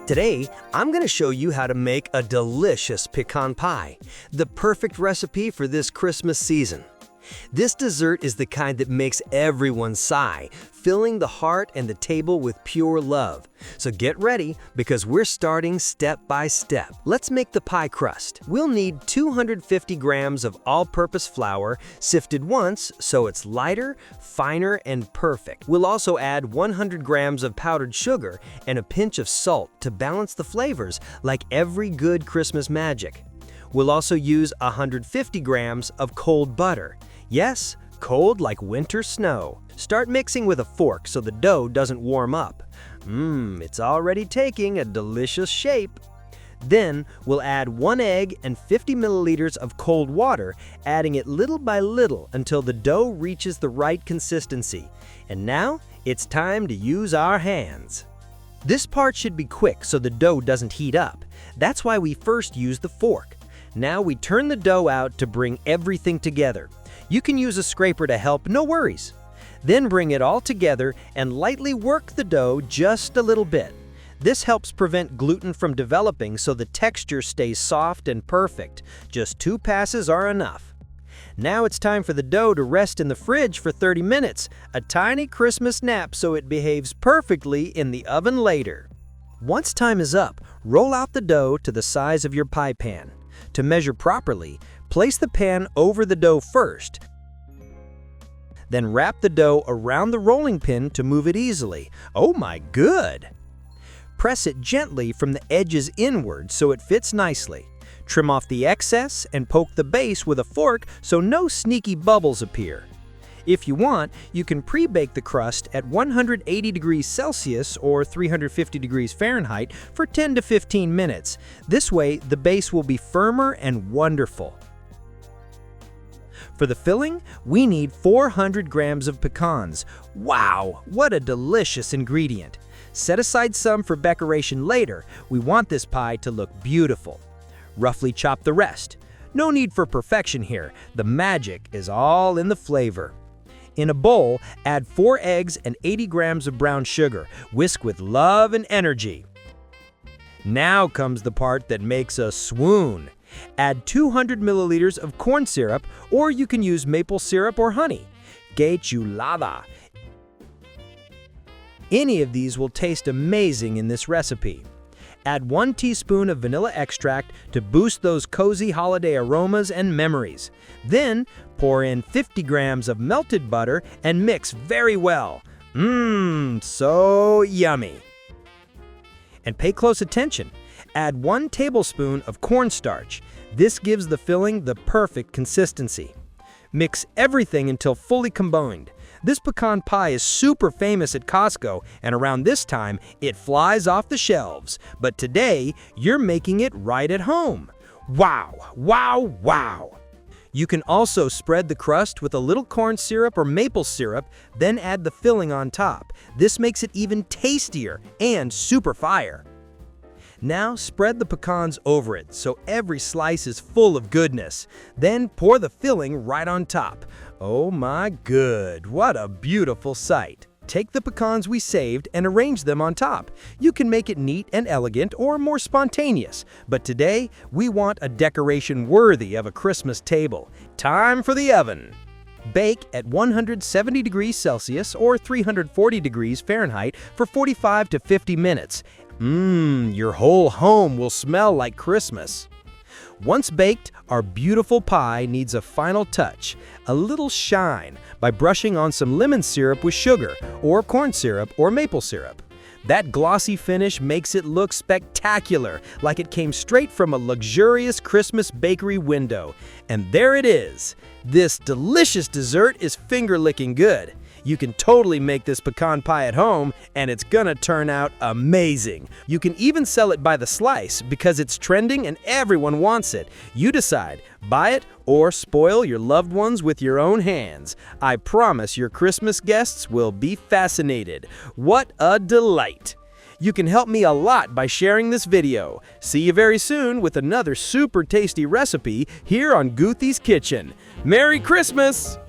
Today, I'm going to show you how to make a delicious pecan pie, the perfect recipe for this Christmas season. This dessert is the kind that makes everyone sigh, filling the heart and the table with pure love. So get ready, because we're starting step by step. Let's make the pie crust. We'll need 250 grams of all-purpose flour, sifted once so it's lighter, finer, and perfect. We'll also add 100 grams of powdered sugar and a pinch of salt to balance the flavors like every good Christmas magic. We'll also use 150 grams of cold butter. Yes, cold like winter snow. Start mixing with a fork so the dough doesn't warm up. It's already taking a delicious shape. Then we'll add 1 egg and 50 milliliters of cold water, adding it little by little until the dough reaches the right consistency. And now it's time to use our hands. This part should be quick so the dough doesn't heat up. That's why we first use the fork. Now we turn the dough out to bring everything together. You can use a scraper to help, no worries. Then bring it all together and lightly work the dough just a little bit. This helps prevent gluten from developing so the texture stays soft and perfect. Just 2 passes are enough. Now it's time for the dough to rest in the fridge for 30 minutes, a tiny Christmas nap so it behaves perfectly in the oven later. Once time is up, roll out the dough to the size of your pie pan. To measure properly, place the pan over the dough first. Then wrap the dough around the rolling pin to move it easily. Oh my, good! Press it gently from the edges inward so it fits nicely. Trim off the excess and poke the base with a fork so no sneaky bubbles appear. If you want, you can pre-bake the crust at 180 degrees Celsius or 350 degrees Fahrenheit for 10 to 15 minutes. This way, the base will be firmer and wonderful. For the filling, we need 400 grams of pecans. Wow, what a delicious ingredient! Set aside some for decoration later. We want this pie to look beautiful. Roughly chop the rest. No need for perfection here. The magic is all in the flavor. In a bowl, add 4 eggs and 80 grams of brown sugar. Whisk with love and energy. Now comes the part that makes us swoon. Add 200 milliliters of corn syrup, or you can use maple syrup or honey. Que chulada! Any of these will taste amazing in this recipe. Add 1 teaspoon of vanilla extract to boost those cozy holiday aromas and memories. Then, pour in 50 grams of melted butter and mix very well. So yummy! And pay close attention. Add 1 tablespoon of cornstarch. This gives the filling the perfect consistency. Mix everything until fully combined. This pecan pie is super famous at Costco, and around this time, it flies off the shelves. But today, you're making it right at home. Wow, wow, wow! You can also spread the crust with a little corn syrup or maple syrup, then add the filling on top. This makes it even tastier and super fire. Now spread the pecans over it so every slice is full of goodness. Then pour the filling right on top. Oh my good, what a beautiful sight! Take the pecans we saved and arrange them on top. You can make it neat and elegant or more spontaneous, but today we want a decoration worthy of a Christmas table. Time for the oven! Bake at 170 degrees Celsius or 340 degrees Fahrenheit for 45 to 50 minutes. Your whole home will smell like Christmas. Once baked, our beautiful pie needs a final touch, a little shine, by brushing on some lemon syrup with sugar, or corn syrup or maple syrup. That glossy finish makes it look spectacular, like it came straight from a luxurious Christmas bakery window. And there it is! This delicious dessert is finger-licking good. You can totally make this pecan pie at home, and it's gonna turn out amazing. You can even sell it by the slice because it's trending and everyone wants it. You decide, buy it or spoil your loved ones with your own hands. I promise your Christmas guests will be fascinated. What a delight! You can help me a lot by sharing this video. See you very soon with another super tasty recipe here on Goothy's Kitchen. Merry Christmas!